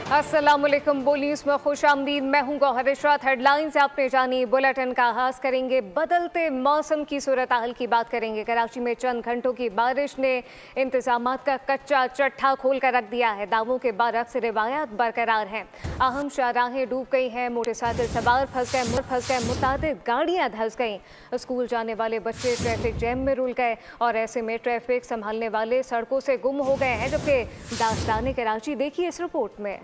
अस्सलामुअलैकुम, बोल न्यूज़ में खुश आमदीद। मैं हूं गौहर इशरात। हेडलाइंस आपने जानी, बुलेटिन का आगाज करेंगे बदलते मौसम की सूरत हाल की बात करेंगे। कराची में चंद घंटों की बारिश ने इंतजामात का कच्चा चट्टा खोल कर रख दिया है। दावों के बरक्स रिवायात बरकरार हैं। अहम शाहराहें डूब गई हैं, मोटरसाइकिल सवार फंस गए, मुतादिद गाड़ियाँ धंस गईं। स्कूल जाने वाले बच्चे ट्रैफिक जैम में रुल गए और ऐसे में ट्रैफिक संभालने वाले सड़कों से गुम हो गए हैं। जबकि दास्तान कराची देखिए इस रिपोर्ट में।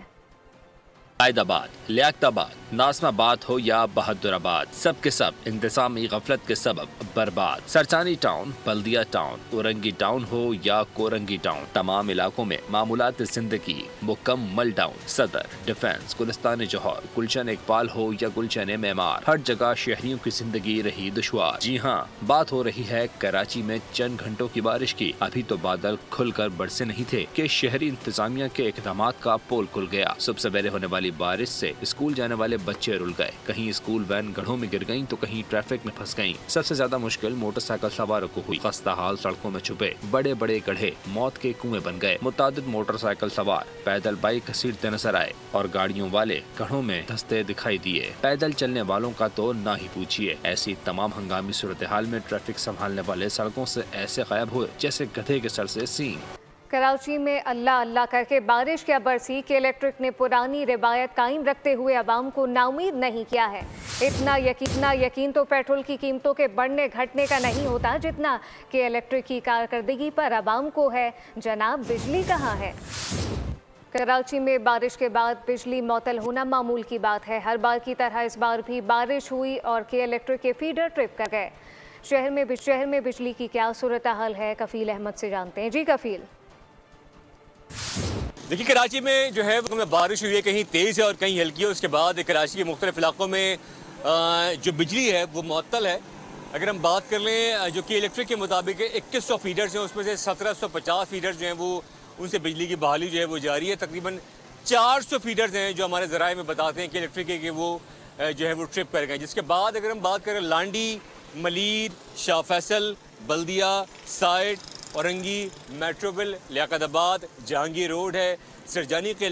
हैदराबाद, लियाकताबाद, नाज़िमाबाद हो या बहादुराबाद, सब के सब इंतजामी गफलत के सबब बर्बाद। सरचानी टाउन, बल्दिया टाउन, औरंगी टाउन हो या कोरंगी टाउन, तमाम इलाकों में मामूलात जिंदगी मुकम्मल डाउन। सदर, डिफेंस, गुलिस्तान जौहर, गुलशन इकबाल हो या गुलशन मेमार, हर जगह शहरियों की जिंदगी रही दुश्वार। जी हाँ, बात हो रही है कराची में चंद घंटों की बारिश की। अभी तो बादल खुलकर बरसे नहीं थे कि शहरी इंतजामिया के इक़दामात का पोल खुल गया। सुबह सवेरे होने वाली बारिश से स्कूल जाने वाले बच्चे रुल गए। कहीं स्कूल वैन गड्ढों में गिर गईं तो कहीं ट्रैफिक में फंस गईं। सबसे ज्यादा मुश्किल मोटरसाइकिल सवारों को हुई। खस्ता हाल सड़कों में छुपे बड़े बड़े गड्ढे मौत के कुएं बन गए। मुतादिद मोटरसाइकिल सवार पैदल बाइक घसीटते नजर आए और गाड़ियों वाले गड्ढों में धंसते दिखाई दिए। पैदल चलने वालों का तो ना ही पूछिए। ऐसी तमाम हंगामी सूरत हाल में ट्रैफिक संभालने वाले सड़कों से ऐसे गायब हुए जैसे गधे के सर से सींग। कराची में अल्लाह अल्लाह करके बारिश क्या बरसी कि इलेक्ट्रिक ने पुरानी रिवायत कायम रखते हुए आवाम को नाउमीद नहीं किया है। इतना यकीन तो पेट्रोल की कीमतों के बढ़ने घटने का नहीं होता जितना कि इलेक्ट्रिक की कारकर्दगी पर आवाम को है। जनाब, बिजली कहाँ है? कराची में बारिश के बाद बिजली मअतल होना मामूल की बात है। हर बार की तरह इस बार भी बारिश हुई और के इलेक्ट्रिक के फीडर ट्रिप कर गए। शहर में बिजली की क्या सूरत हाल है, कफील अहमद से जानते हैं। जी कफील। देखिए, कराची में जो है वो बारिश हुई है, कहीं तेज़ है और कहीं हल्की है। उसके बाद कराची के मुख्तलिफ इलाकों में जो बिजली है वो मुअत्तल है। अगर हम बात कर लें जो कि इलेक्ट्रिक के मुताबिक 2100 फीडर्स हैं, उसमें से 1750 फीडर्स जो हैं वो उनसे बिजली की बहाली जो है वो जारी है। तकरीबन 400 फीडर्स हैं जो हमारे ज़राए में बताते हैं कि इलेक्ट्रिक के वो जो है वो ट्रिप कर गए। जिसके बाद अगर हम बात करें Landhi, Malir, Shah Faisal, Baldia, site, Orangi, Metroville, Liaquatabad, Jahangir road है, सरजानी के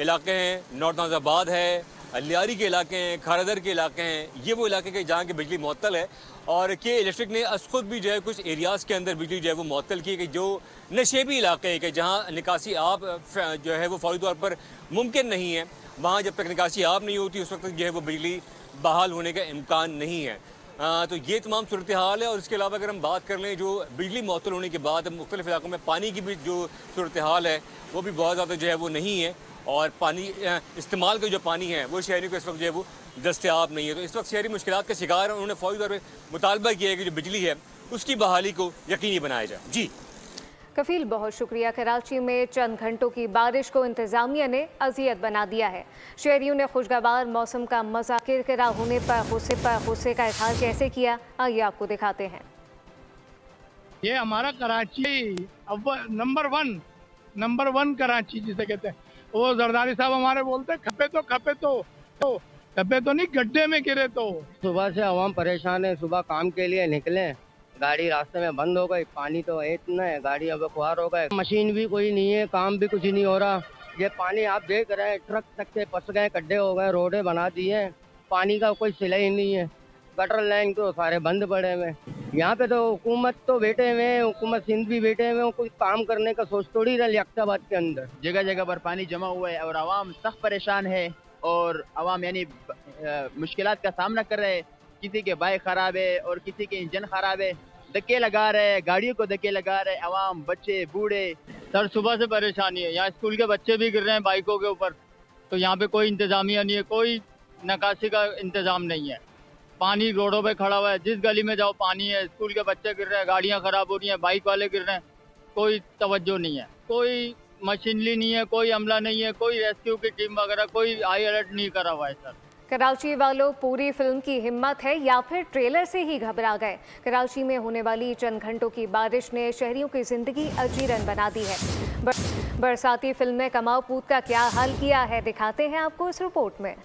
इलाके हैं, नॉर्थ नाज़ाबाद है, अलियारी के इलाके हैं, खारदर के इलाके हैं। ये वो इलाके के जहाँ की बिजली मुअत्तल है और के इलेक्ट्रिक ने खुद भी जो है कुछ एरियाज़ के अंदर बिजली जो है वो मुअत्तल की कि जो नशेबी इलाके हैं कि जहाँ निकासी आब जो है वो फौरी तौर पर मुमकिन नहीं है। वहाँ जब तक निकासी आब नहीं होती उस वक्त जो है वो बिजली बहाल होने का इम्कान नहीं है। तो ये तमाम सूरत हाल है। और इसके अलावा अगर हम बात कर लें जो बिजली मुअत्तल होने के बाद मुख्तलिफ इलाकों में पानी की भी जो सूरत हाल है वो भी बहुत ज़्यादा जो है वो नहीं है और पानी इस्तेमाल का जो पानी है वो शहरियों को इस वक्त जो है वो दस्तयाब नहीं है। तो इस वक्त शहरी मुश्किलात का शिकार है। उन्होंने फौरी तौर पर मुतालबा किया है कि जो बिजली है उसकी बहाली को यकीनी बनाया जाए। जी कफील, बहुत शुक्रिया। कराची में चंद घंटों की बारिश को इंतजामिया ने अजियत बना दिया है। शहरियों ने खुशगवार मौसम का मजा किरकिरा होने पर गुस्से का इजहार कैसे किया, आइए आपको दिखाते हैं। ये हमारा कराची नंबर वन कराची जिसे कहते हैं। वो जरदारी साहब हमारे बोलते खपे तो नहीं, गड्ढे में गिरे तो। सुबह से आवाम परेशान है। सुबह काम के लिए निकले, गाड़ी रास्ते में बंद हो गई। पानी तो इतना है, गाड़ी अब खुआर हो गए। मशीन भी कोई नहीं है, काम भी कुछ नहीं हो रहा। ये पानी आप देख रहे हैं, ट्रक तक से फंस गए, गड्ढे हो गए, रोडें बना दी हैं। पानी का कोई सिला ही नहीं है। गटर लाइन तो सारे बंद पड़े हुए। यहाँ पे तो हुकूमत तो बैठे हुए हैं, हुकूमत सिंध भी बैठे हुए हैं। कोई काम करने का सोच थोड़ी रहा। लियाकताबाद के अंदर जगह जगह पर पानी जमा हुआ है और आवाम सख्त परेशान है और आवाम यानी मुश्किलात का सामना कर रहे हैं। किसी के बाइक खराब है और किसी के इंजन खराब है, धक्के लगा रहे, गाड़ियों को धक्के लगा रहे आवाम, बच्चे, बूढ़े। सर सुबह से परेशानी है। यहाँ स्कूल के बच्चे भी गिर रहे हैं बाइकों के ऊपर। तो यहाँ पे कोई इंतजामिया नहीं है, कोई निकासी का इंतजाम नहीं है। पानी रोडों पे खड़ा हुआ है, जिस गली में जाओ पानी है। स्कूल के बच्चे गिर रहे हैं, गाड़ियाँ खराब हो रही हैं, बाइक वाले गिर रहे हैं। कोई तवज्जो नहीं है, कोई मशीनरी नहीं है, कोई अमला नहीं है, कोई रेस्क्यू की टीम वगैरह कोई हाई अलर्ट नहीं करा हुआ है। सर कराची वालों, पूरी फिल्म की हिम्मत है या फिर ट्रेलर से ही घबरा गए? कराची में होने वाली चंद घंटों की बारिश ने शहरियों की जिंदगी अजीरन बना दी है। बरसाती फिल्म ने कमाल पूत का क्या हाल किया है, दिखाते हैं आपको इस रिपोर्ट में।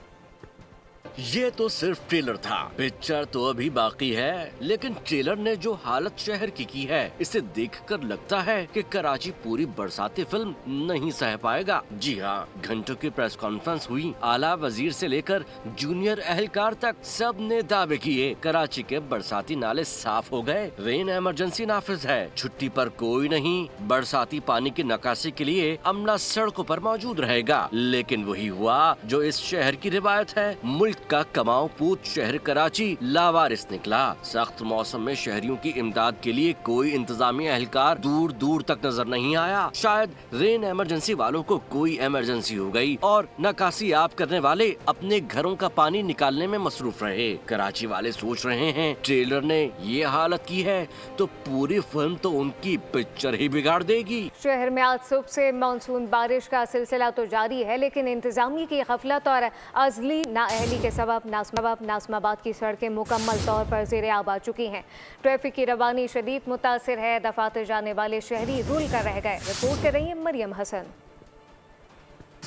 ये तो सिर्फ ट्रेलर था, पिक्चर तो अभी बाकी है। लेकिन ट्रेलर ने जो हालत शहर की है, इसे देखकर लगता है कि कराची पूरी बरसाती फिल्म नहीं सह पाएगा। जी हाँ, घंटों की प्रेस कॉन्फ्रेंस हुई, आला वजीर से लेकर जूनियर एहलकार तक सब ने दावे किए कराची के बरसाती नाले साफ हो गए, रेन इमरजेंसी नाफिज है, छुट्टी पर कोई नहीं, बरसाती पानी की नकासी के लिए अमला सड़कों पर मौजूद रहेगा। लेकिन वही हुआ जो इस शहर की रिवायत है। मुल्क का कमाऊ पूत शहर कराची लावारिस निकला। सख्त मौसम में शहरियों की इमदाद के लिए कोई इंतजामी एहलकार दूर दूर तक नजर नहीं आया। शायद रेन इमरजेंसी वालों को कोई इमरजेंसी हो गई और नकासी आप करने वाले अपने घरों का पानी निकालने में मसरूफ रहे। कराची वाले सोच रहे हैं ट्रेलर ने ये हालत की है तो पूरी फिल्म तो उनकी पिक्चर ही बिगाड़ देगी। शहर में आज सुबह से मानसून बारिश का सिलसिला तो जारी है, लेकिन इंतजामी की गफलत और अजली नाअहली के सबब नाज़िमाबाद की सड़कें मुकम्मल तौर पर ज़ेर-ए-आब आ चुकी हैं। ट्रैफिक की रवानी शदीद मुतासिर है, दफातर जाने वाले शहरी रुल कर रह गए। रिपोर्ट कर रही है मरियम हसन।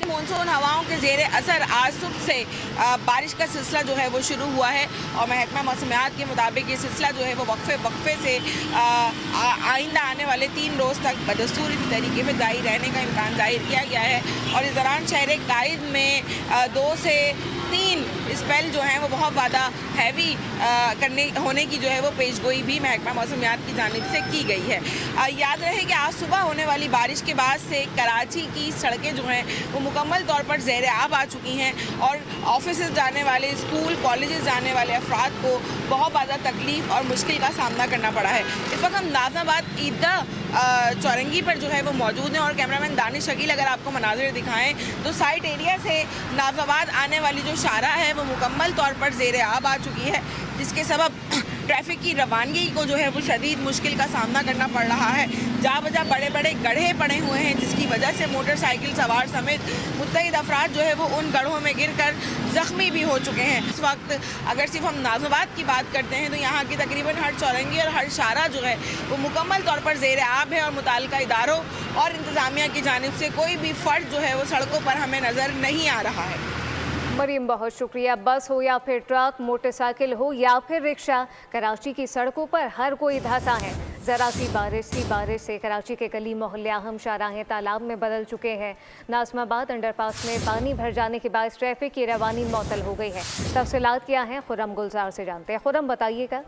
मानसून हवाओं के ज़ेर असर आज सुबह से बारिश का सिलसिला जो है वो शुरू हुआ है और महकमा मौसमियात के मुताबिक ये सिलसिला जो है वो वक्फे से आइंदा आने वाले 3 रोज़ तक बदस्तूर इसी तरीके से जारी रहने का इम्कान जाहिर किया गया है। और इस दौरान शहर कायद में 2 से 3 स्पेल जो हैं वो बहुत ज़्यादा हैवी होने की जो है वो पेशगोई भी महकमा मौसमियात की जानिब से की गई है। याद रहे कि आज सुबह होने वाली बारिश के बाद से कराची की सड़कें जो हैं वो मुकम्मल तौर पर ज़ेर-ए-आब आ चुकी हैं और ऑफिस जाने वाले, स्कूल कॉलेजेस जाने वाले अफराद को बहुत ज़्यादा तकलीफ़ और मुश्किल का सामना करना पड़ा है। इस वक्त हम नाज़िमाबाद ईदगाह चौरंगी पर जो है वो मौजूद हैं और कैमरामैन दानिश शकील अगर आपको मनाज़िर दिखाएं तो साइट एरिया से नाज़िमाबाद आने वाली जो शाहराह है वो मुकम्मल तौर पर ज़ेर-ए-आब आ चुकी है, जिसके सबब ट्रैफिक की रवानगी को जो है वो शदीद मुश्किल का सामना करना पड़ रहा है। जहाँ बजा बड़े बड़े गड्ढे पड़े हुए हैं, जिसकी वजह से मोटरसाइकिल सवार समेत मुत्तहिद अफराद जो है वो उन गड्ढों में गिरकर ज़ख्मी भी हो चुके हैं। इस वक्त अगर सिर्फ हम नाज़िमाबाद की बात करते हैं तो यहाँ की तकरीबन हर चौरंगी और हर शाहराह जो है वो मुकम्मल तौर पर ज़ेर-ए-आब है और मुताल्लिका इदारों और इंतज़ामिया की जानिब से कोई भी फ़र्द जो है वो सड़कों पर हमें नज़र नहीं आ रहा है। मरीम, बहुत शुक्रिया। बस हो या फिर ट्रक, मोटरसाइकिल हो या फिर रिक्शा, कराची की सड़कों पर हर कोई धंसा है। ज़रा सी बारिश से कराची के गली मोहल्ले अहम शाहराहें तालाब में बदल चुके हैं। नाज़िमाबाद अंडरपास में पानी भर जाने के बाद ट्रैफिक की रवानी मअतल हो गई है। तफसीलात क्या हैं, खुरम गुलजार से जानते हैं। खुरम, बताइएगा।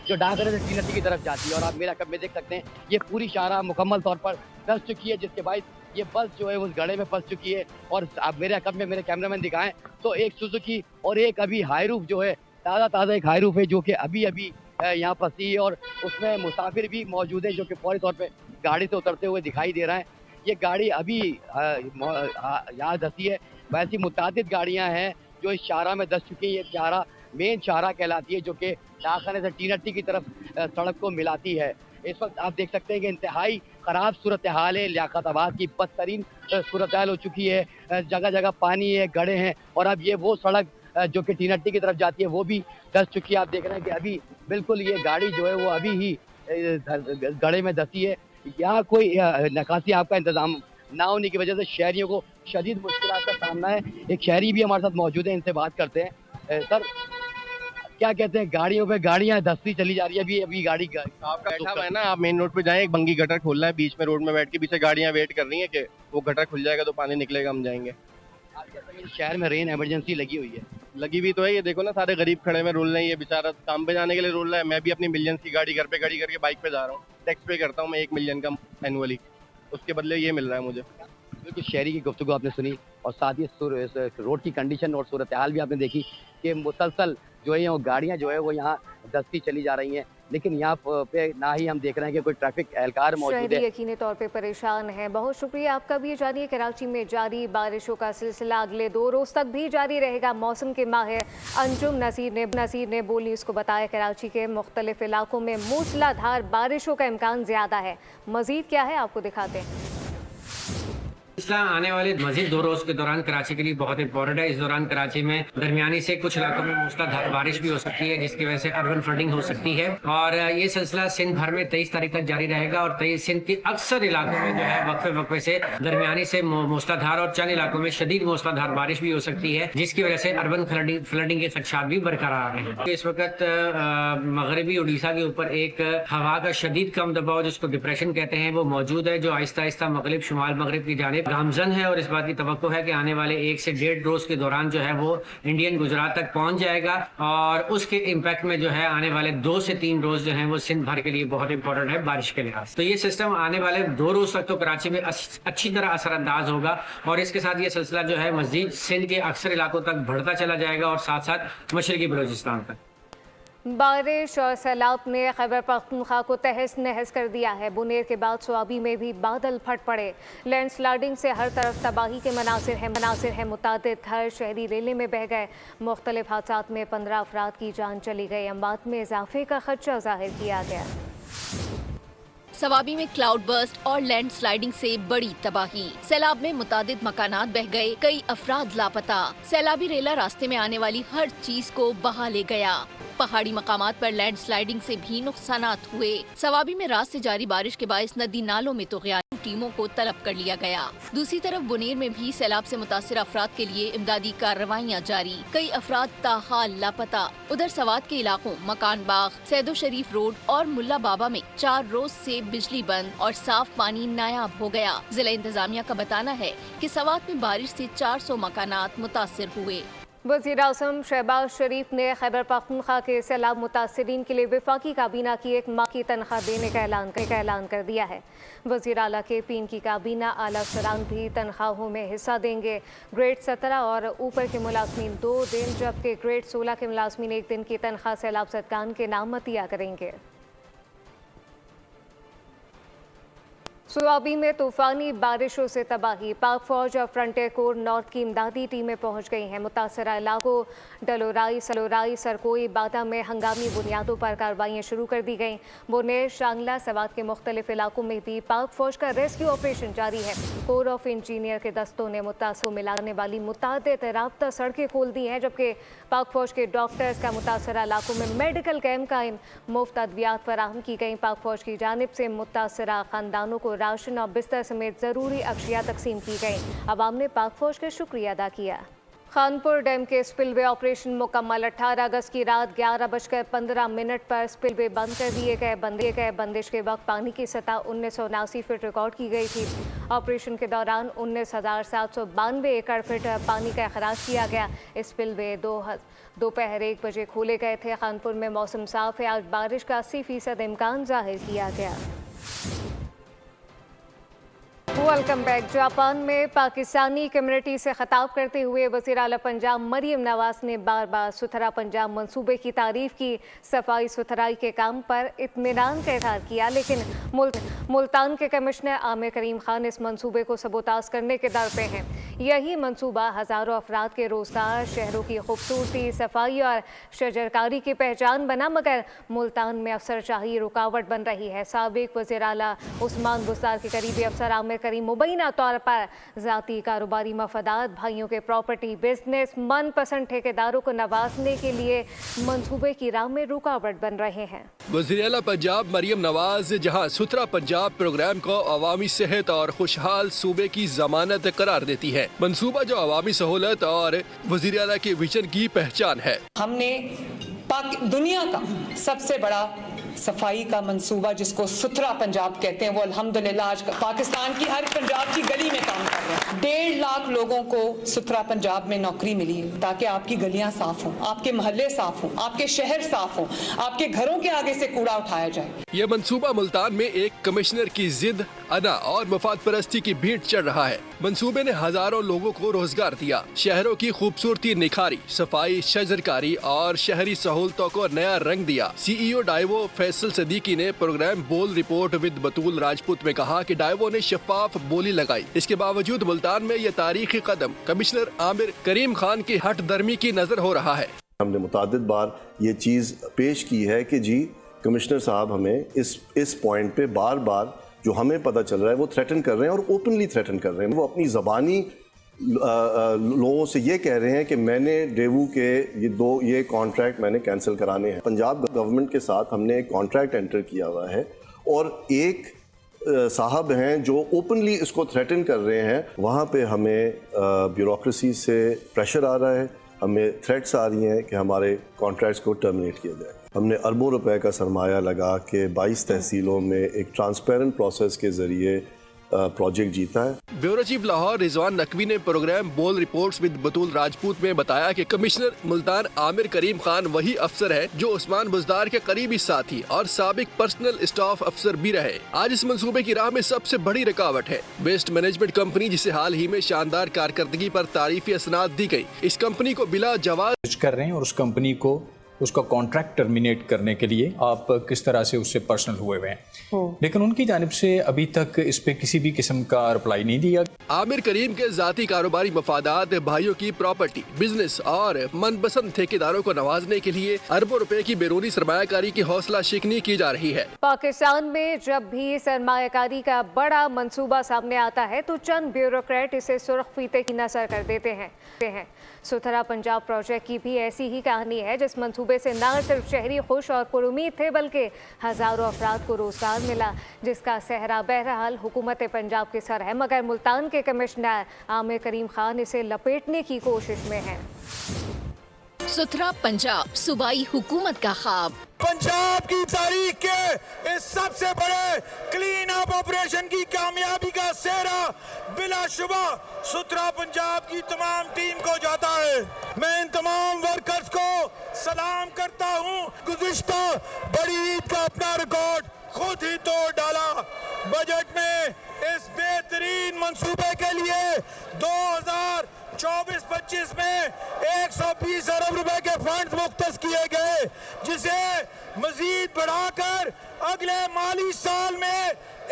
जो डाकघर से टीनटी की तरफ जाती है और आप मेरा कब में देख सकते हैं ये पूरी शाहराह मुकम्मल तौर पर धंस चुकी है, जिसके बाद ये बस जो है उस गड्ढे में फंस चुकी है। और आप मेरे कब में मेरे कैमरामैन दिखाएं तो एक सुजुकी और एक अभी हाईरूफ जो है ताज़ा एक हाईरूफ है जो कि अभी यहाँ फंसी है और उसमें मुसाफिर भी मौजूद है जो कि फौरी तौर पे गाड़ी से उतरते हुए दिखाई दे रहा है। ये गाड़ी अभी यहाँ धंसी है। वैसी मुतादिद गाड़ियाँ हैं जो इस शाहराह में धंस चुकी हैं। ये शाहराह मेन शाहराह कहलाती है जो कि डाकखाने से टीनटी की तरफ सड़क को मिलाती है। इस वक्त आप देख सकते हैं कि इंतहाई ख़राब सूरत हाल है। लियाकताबाद की बदतरीन सूरत हाल हो चुकी है, जगह जगह पानी है, गड्ढे हैं और अब ये वो सड़क जो कि टीनटी की तरफ जाती है वो भी धंस चुकी है। आप देख रहे हैं कि अभी बिल्कुल ये गाड़ी जो है वो अभी ही गड्ढे में धंसी है। यहाँ कोई नकासी आपका इंतज़ाम ना होने की वजह से शहरियों को शदीद मुश्किलात का सामना है। एक शहरी भी हमारे साथ मौजूद है, इनसे बात करते हैं। सर, क्या कहते हैं, गाड़ियों पे गाड़ियाँ धंसती चली जा रही है। अभी गाड़ी आपका बैठा हुआ है ना, आप मेन रोड पे जाएं, एक बंगी गटर खोलना है, बीच में रोड में बैठ के पीछे गाड़ियाँ वेट कर रही हैं कि वो गटर खुल जाएगा तो पानी निकलेगा, हम जाएंगे। शहर में रेन इमरजेंसी लगी हुई है। लगी भी तो है, ये देखो ना सारे गरीब खड़े में रोल रहे हैं। ये बेचारा काम पे जाने के लिए रोल रहा है। मैं भी अपनी मिलियंस की गाड़ी घर पे खड़ी करके बाइक पे जा रहा हूँ। टैक्स पे करता हूँ मैं 1 मिलियन का एनुअली, उसके बदले ये मिल रहा है मुझे। बिल्कुल शहरी की गुफ्तगू आपने सुनी और साथ ही रोड की कंडीशन और सूरत हाल भी आपने देखी कि मुसलसल जो है वो गाड़ियाँ जो है वो यहाँ धंसती चली जा रही हैं। लेकिन यहाँ पे ना ही हम देख रहे हैं कि कोई ट्रैफिक एहलकार मौजूद है। यकीनी तौर पे परेशान है। बहुत शुक्रिया आपका भी। जानिए, कराची में जारी बारिशों का सिलसिला अगले 2 रोज़ तक भी जारी रहेगा। मौसम के माहिर अंजुम नसीर ने बोल न्यूज़ को बताया कराची के मुख्तलिफ इलाकों में मूसलाधार बारिशों का इम्कान ज़्यादा है। मज़ीद क्या है आपको दिखाते हैं। सिलसिला आने वाले मजीद 2 रोज के दौरान कराची के लिए बहुत इंपॉर्टेंट है। इस दौरान कराची में दरमियानी से कुछ इलाकों में मूसलाधार बारिश भी हो सकती है, जिसकी वजह से अर्बन फ्लडिंग हो सकती है। और ये सिलसिला सिंध भर में 23 तारीख तक जारी रहेगा और सिंध के अक्सर इलाकों में जो है वक्फे वक्फे से दरमियानी से मूसलाधार और चंद इलाकों में शदीद मूसलाधार बारिश भी हो सकती है, जिसकी वजह से अर्बन फ्लडिंग के खदशात भी बरकरार हैं। इस वक्त मगरबी उड़ीसा के ऊपर एक हवा का शदीद कम दबाव, जिसको डिप्रेशन कहते हैं, वो मौजूद है, जो आहिस्ता आहिस्ता मगरिब शुमाल मगरिब की जानिब गामजन है। और इस बात की तवक्को है कि आने वाले 1 से 1.5 रोज के दौरान जो है वो इंडियन गुजरात तक पहुंच जाएगा और उसके इम्पैक्ट में जो है आने वाले 2 से 3 रोज जो है वो सिंध भर के लिए बहुत इंपॉर्टेंट है बारिश के लिहाज। तो ये सिस्टम आने वाले 2 रोज तक तो कराची में अच्छी तरह असरअंदाज होगा और इसके साथ ये सिलसिला जो है मज़ीद सिंध के अक्सर इलाकों तक बढ़ता चला जाएगा और साथ साथ मशरकी बलूचिस्तान तक। बारिश और सैलाब ने खैबर पख्तूनख्वा को तहस नहस कर दिया है। बुनेर के बाद स्वाबी में भी बादल फट पड़े। लैंडस्लाइडिंग से हर तरफ तबाही के मनासिर हैं। मुतादिद घर शहरी रेले में बह गए। मुख्तलिफ हादसात में 15 अफराद की जान चली गई। अमवात में इजाफे का खदशा जाहिर किया गया। सवाबी में क्लाउड बर्स्ट और लैंड स्लाइडिंग से बड़ी तबाही। सैलाब में मुतादिद मकानात बह गए, कई अफराद लापता। सैलाबी रेला रास्ते में आने वाली हर चीज को बहा ले गया। पहाड़ी मकामात पर लैंड स्लाइडिंग से भी नुकसानात हुए। सवाबी में रात से जारी बारिश के बायस नदी नालों में तुग़यान, टीमों को तलब कर लिया गया। दूसरी तरफ बुनेर में भी सैलाब से मुतासिर अफराद के लिए इमदादी कार्रवाइयाँ जारी, कई अफराद ताहाल लापता। उधर सवात के इलाकों मकान बाग, सैदो शरीफ रोड और मुल्ला बाबा में 4 रोज से बिजली बंद और साफ पानी नायाब हो गया। जिला इंतजामिया का बताना है कि सवात में बारिश से 400 मकानात मुतासिर हुए। वज़ीर आज़म शहबाज शरीफ ने खैबर पख्तूनख्वा के सैलाब मुतासिरीन के लिए वफाकी काबीना की 1 माह की तनख्वाह देने का ऐलान कर दिया है। वज़ीर आला के पीन की काबीना आला अफसरान भी तनख्वाहों में हिस्सा देंगे। ग्रेड 17 और ऊपर के मुलाजमीन 2 दिन, जबकि ग्रेड 16 के मुलाजमीन 1 दिन की तनख्वाह सैलाब सदकान के नाम अतिया करेंगे। स्वाबी में तूफानी बारिशों से तबाही। पाक फौज और फ्रंटियर कोर नॉर्थ की इमदादी टीमें पहुंच गई हैं। मुतासरा इलाकों डलोराई, सलोराई, सरकोई, बादा में हंगामी बुनियादों पर कार्रवाइयाँ शुरू कर दी गईं। बुनेर, शांगला, सवात के मुख्तलिफ इलाकों में भी पाक फौज का रेस्क्यू ऑपरेशन जारी है। कोर ऑफ इंजीनियर के दस्तों ने मुतासर मिलाने वाली मुतादिद राब्ता सड़कें खोल दी हैं, जबकि पाक फौज के डॉक्टर्स का मुतासरा इलाकों में मेडिकल कैंप कायम, मुफ्त अद्वियात फराहम की गई। पाक फौज की जानिब से मुतासरा खानदानों को राशन और बिस्तर समेत ज़रूरी अशिया तकसीम की गई। अवाम ने पाक फौज का शुक्रिया अदा किया। खानपुर डैम के स्पिलवे ऑपरेशन मुकम्मल। 18 अगस्त की रात 11:15 पर स्पिलवे बंद कर दिए गए। बंदिश के वक्त पानी की सतह 1979 फीट रिकॉर्ड की गई थी। ऑपरेशन के दौरान 19,792 एकड़ फीट पानी का अखराज किया गया। स्पिलवे दोपहर 1 बजे खोले गए थे। खानपुर में मौसम साफ है। आज बारिश का 80% इम्कान जाहिर किया गया। Welcome back. जापान में पाकिस्तानी कम्युनिटी से खिताब करते हुए वज़ीर आला पंजाब मरियम नवाज़ ने बार बार सुथरा पंजाब मंसूबे की तारीफ की। सफाई सुथराई के काम पर इत्मीनान का इज़हार किया, लेकिन मुल्तान के कमिश्नर आमिर करीम खान इस मंसूबे को सबोताज करने के दर पे हैं। यही मंसूबा हज़ारों अफराद के रोज़गार, शहरों की खूबसूरती, सफाई और शजरकारी की पहचान बना, मगर मुल्तान में अफसरशाही रुकावट बन रही है। साबिक वज़ीर आला उस्मान बुस्तार के करीबी अफसर आमिर करीम मुबैना तौर पर ज़ाती कारोबारी मफादात, भाइयों के प्रॉपर्टी बिजनेस, मनपसंद ठेकेदारों को नवाजने के लिए मंसूबे की राह में रुकावट बन रहे हैं। वज़ीर आला पंजाब मरियम नवाज जहां सुथरा पंजाब प्रोग्राम को अवामी सेहत और खुशहाल सूबे की जमानत करार देती है, मंसूबा जो अवामी सहूलत और वज़ीर आला के विजन की पहचान है। हमने दुनिया का सबसे बड़ा सफाई का मंसूबा जिसको सुथरा पंजाब कहते हैं, वो अल्हम्दुलिल्लाह आज पाकिस्तान की हर पंजाब की गली में काम कर रहे हैं। 1.5 लाख लोगों को सुथरा पंजाब में नौकरी मिली है, ताकि आपकी गलियां साफ हों, आपके मोहल्ले साफ हों, आपके शहर साफ हों, आपके घरों के आगे से कूड़ा उठाया जाए। ये मंसूबा मुल्तान में एक कमिश्नर की जिद, अदा और मफाद परस्ती की भीड़ चढ़ रहा है। मंसूबे ने हजारों लोगों को रोजगार दिया, शहरों की खूबसूरती निखारी, सफाई, शजरकारी और शहरी सहूलतों को नया रंग दिया। CEO डाइवो फैसल सदीकी ने प्रोग्राम बोल रिपोर्ट विद बतूल राजपूत में कहा कि डाइवो ने शफाफ बोली लगाई। इसके बावजूद मुल्तान में यह तारीखी कदम कमिश्नर आमिर करीम खान की हट दर्मी की नजर हो रहा है। हमने मुतादिद बार ये चीज़ पेश की है कि जी कमिश्नर साहब हमें इस पॉइंट पे बार बार جو ہمیں پتہ چل رہا ہے وہ تھریٹن کر رہے ہیں اور اوپنلی تھریٹن کر رہے ہیں. وہ اپنی زبانی لوگوں سے یہ کہہ رہے ہیں کہ میں نے ڈیوو کے یہ کانٹریکٹ میں نے کینسل کرانے ہیں. پنجاب گورنمنٹ کے ساتھ ہم نے ایک کانٹریکٹ انٹر کیا ہوا ہے اور ایک صاحب ہیں جو اوپنلی اس کو تھریٹن کر رہے ہیں. وہاں پہ ہمیں بیوروکریسی سے پریشر آ رہا ہے, ہمیں تھریٹس آ رہی ہیں کہ ہمارے کانٹریکٹس کو ٹرمینیٹ کیا جائے. ہم نے اربوں روپے کا سرمایہ لگا کے 22 تحصیلوں میں ایک ٹرانسپیرنٹ پروسیس کے ذریعے پروجیکٹ جیتا ہے. بیورو چیف لاہور رضوان نقوی نے پروگرام بول رپورٹس ود بطول راجپوت میں بتایا کہ کمشنر ملتان عامر کریم خان وہی افسر ہے جو عثمان بزدار کے قریبی ساتھی اور سابق پرسنل اسٹاف افسر بھی رہے. آج اس منصوبے کی راہ میں سب سے بڑی رکاوٹ ہے ویسٹ مینجمنٹ کمپنی, جسے حال ہی میں شاندار کارکردگی پر تعریفی اسناد دی گئی. اس کمپنی کو بلا جواز کر رہے ہیں اور اس کمپنی کو اس کا کانٹریکٹ ٹرمینیٹ کرنے کے لیے آپ کس طرح سے اس سے پرسنل ہوئے ہوئے ہیں, لیکن ان کی جانب سے ابھی تک اس پہ کسی بھی قسم کا رپلائی نہیں دیا. عامر کریم کے ذاتی کاروباری مفادات, بھائیوں کی پراپرٹی, بزنس اور من پسند ٹھیکیداروں کو نوازنے کے لیے اربوں روپے کی بیرونی سرمایہ کاری کی حوصلہ شکنی کی جا رہی ہے. پاکستان میں جب بھی سرمایہ کاری کا بڑا منصوبہ سامنے آتا ہے تو چند بیوروکریٹ اسے سرخ فیتے کی نظر کر دیتے ہیں. ستھرا پنجاب پروجیکٹ کی بھی ایسی ہی کہانی ہے, جس منصوبے سے نہ صرف شہری خوش اور پر امید تھے بلکہ ہزاروں افراد کو روزگار ملا, جس کا صحرا بہرحال حکومت پنجاب کے سر ہے. مگر ملتان کے کمشنر عامر کریم خان اسے لپیٹنے کی کوشش میں ہیں. ستھرا پنجاب صوبائی حکومت کا خواب. پنجاب کی تاریخ کے اس سب سے بڑے کلین اپ آپریشن کی کامیابی کا سہرا بلا شبہ ستھرا پنجاب کی تمام ٹیم کو جاتا ہے. میں ان تمام ورکرز کو سلام کرتا ہوں. گزشتہ بڑی عید کا اپنا ریکارڈ خود ہی توڑ ڈالا. بجٹ میں اس بہترین منصوبے کے لیے 2024-25 میں 120 ارب روپے کے فنڈز مختص کیے گئے, جسے مزید بڑھا کر اگلے مالی سال میں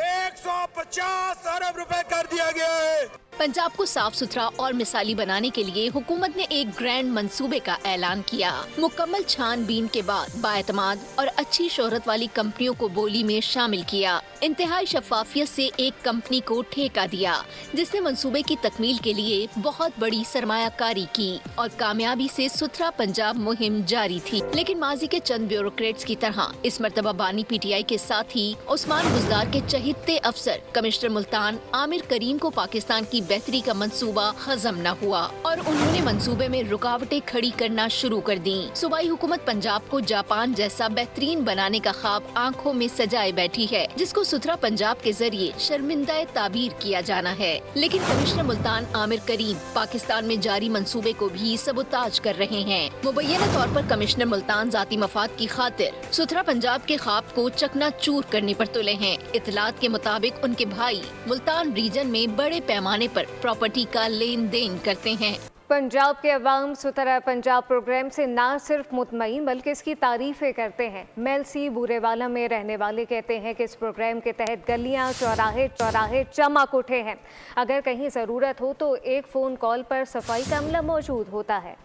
150 ارب روپے کر دیا گیا ہے. پنجاب کو صاف ستھرا اور مثالی بنانے کے لیے حکومت نے ایک گرینڈ منصوبے کا اعلان کیا. مکمل چھان بین کے بعد بااعتماد اور اچھی شہرت والی کمپنیوں کو بولی میں شامل کیا. انتہائی شفافیت سے ایک کمپنی کو ٹھیکہ دیا, جس نے منصوبے کی تکمیل کے لیے بہت بڑی سرمایہ کاری کی اور کامیابی سے ستھرا پنجاب مہم جاری تھی. لیکن ماضی کے چند بیوروکریٹس کی طرح اس مرتبہ بانی پی ٹی آئی کے ساتھ ہی عثمان بزدار کے چہیتے افسر کمشنر ملتان عامر کریم کو پاکستان کی بہتری کا منصوبہ ہضم نہ ہوا اور انہوں نے منصوبے میں رکاوٹیں کھڑی کرنا شروع کر دیں. صوبائی حکومت پنجاب کو جاپان جیسا بہترین بنانے کا خواب آنکھوں میں سجائے بیٹھی ہے, جس کو ستھرا پنجاب کے ذریعے شرمندہ تعبیر کیا جانا ہے. لیکن کمشنر ملتان عامر کریم پاکستان میں جاری منصوبے کو بھی سبوتاج کر رہے ہیں. مبینہ طور پر کمشنر ملتان ذاتی مفاد کی خاطر ستھرا پنجاب کے خواب کو چکنا چور کرنے پر تلے ہیں. اطلاعات کے مطابق ان کے بھائی ملتان ریجن میں بڑے پیمانے پر پراپرٹی کا لین دین کرتے ہیں. پنجاب کے عوام ستھرا پنجاب پروگرام سے نہ صرف مطمئن بلکہ اس کی تعریفیں کرتے ہیں. میلسی بورے والا میں رہنے والے کہتے ہیں کہ اس پروگرام کے تحت گلیاں چوراہے چمک اٹھے ہیں. اگر کہیں ضرورت ہو تو ایک فون کال پر صفائی کا عملہ موجود ہوتا ہے.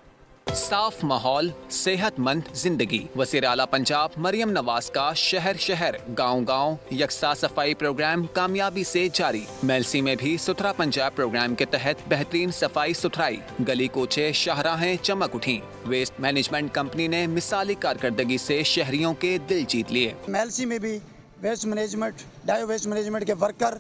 صاف ماحول, صحت مند زندگی. وزیر اعلیٰ پنجاب مریم نواز کا شہر شہر گاؤں گاؤں یکساں صفائی پروگرام کامیابی سے جاری. میلسی میں بھی ستھرا پنجاب پروگرام کے تحت بہترین صفائی ستھرائی, گلی کوچے شاہراہیں چمک اٹھیں. ویسٹ مینجمنٹ کمپنی نے مثالی کارکردگی سے شہریوں کے دل جیت لیے. میلسی میں بھی waste management Daewoo waste management کے ورکر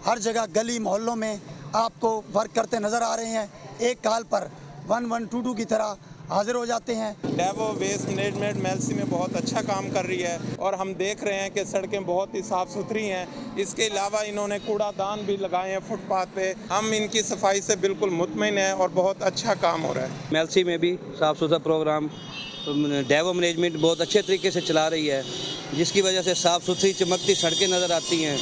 ہر جگہ گلی محلوں میں آپ کو ورک کرتے نظر آ رہے ہیں. ایک کال پر 1122 کی طرح حاضر ہو جاتے ہیں. ڈیوو ویسٹ مینجمنٹ میلسی میں بہت اچھا کام کر رہی ہے اور ہم دیکھ رہے ہیں کہ سڑکیں بہت ہی صاف ستھری ہیں. اس کے علاوہ انہوں نے کوڑا دان بھی لگائے ہیں فٹ پاتھ پہ. ہم ان کی صفائی سے بالکل مطمئن ہیں اور بہت اچھا کام ہو رہا ہے. میلسی میں بھی صاف ستھرا پروگرام ڈیوو مینجمنٹ بہت اچھے طریقے سے چلا رہی ہے, جس کی وجہ سے صاف ستھری چمکتی سڑکیں نظر آتی ہیں.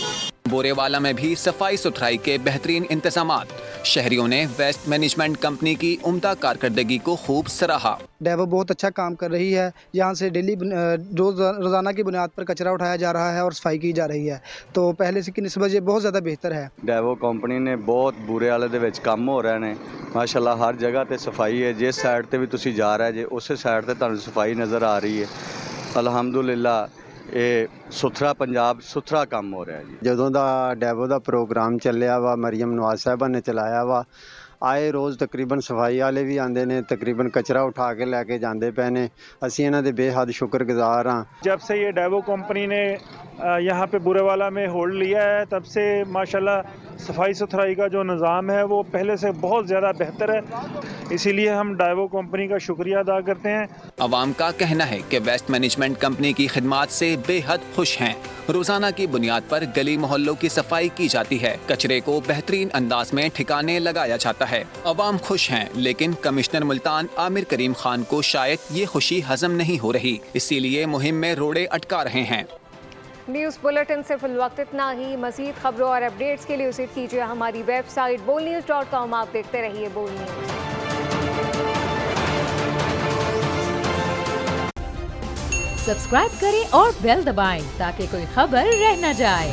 بورے والا میں بھی صفائی ستھرائی کے بہترین انتظامات. شہریوں نے ویسٹ مینجمنٹ کمپنی کی عمدہ کارکردگی کو خوب سراہا. ڈیوو بہت اچھا کام کر رہی ہے. یہاں سے ڈیلی روزانہ کی بنیاد پر کچرا اٹھایا جا رہا ہے اور صفائی کی جا رہی ہے, تو پہلے سے کی نسبت یہ بہت زیادہ بہتر ہے. ڈیوو کمپنی نے بہت بورے والے دے وچ کام ہو رہے ہیں ماشاءاللہ. ہر جگہ تے صفائی ہے. جس سائڈ تے بھی تسی جا رہے جے اسی سائڈ تے تانوں صفائی نظر آ رہی ہے. الحمدللہ ਇਹ ਸੁਥਰਾ ਪੰਜਾਬ ਸੁਥਰਾ ਕੰਮ ਹੋ ਰਿਹਾ ਜੀ। ਜਦੋਂ ਦਾ ਡੈਵੋ ਦਾ ਪ੍ਰੋਗਰਾਮ ਚੱਲਿਆ ਵਾ, ਮਰੀਮ ਨਵਾਜ਼ ਸਾਹਿਬਾ ਨੇ ਚਲਾਇਆ ਵਾ, ਆਏ ਰੋਜ਼ ਤਕਰੀਬਨ ਸਫਾਈ ਵਾਲੇ ਵੀ ਆਉਂਦੇ ਨੇ, ਤਕਰੀਬਨ ਕਚਰਾ ਉਠਾ ਕੇ ਲੈ ਕੇ ਜਾਂਦੇ ਪਏ ਨੇ। ਅਸੀਂ ਇਹਨਾਂ ਦੇ ਬੇਹੱਦ ਸ਼ੁਕਰਗੁਜ਼ਾਰ ਹਾਂ। जब से ये डेवो कंपनी ने यहाँ पे बुरेवाला में होल्ड लिया है, तब से माशाल्लाह सफाई सुथराई का जो निज़ाम है वो पहले से बहुत ज़्यादा बेहतर है, इसीलिए हम डेवो कंपनी का शुक्रिया अदा करते हैं। अवाम का कहना है कि वेस्ट मैनेजमेंट कंपनी की खिदमात से बेहद खुश हैं। रोजाना की बुनियाद पर गली मोहल्लों की सफाई की जाती है, कचरे को बेहतरीन अंदाज में ठिकाने लगाया जाता है। अवाम खुश हैं, लेकिन कमिश्नर मुल्तान आमिर करीम खान को शायद ये खुशी हजम नहीं हो रही, इसीलिए मुहिम में रोड़े अटका रहे हैं। न्यूज़ बुलेटिन से फिलवक्त इतना ही। मज़ीद खबरों और अपडेट्स के लिए विजिट कीजिए हमारी वेबसाइट bolnews.com। आप देखते रहिए बोल न्यूज़। सब्सक्राइब करें और बेल दबाएं ताकि कोई खबर रह न जाए।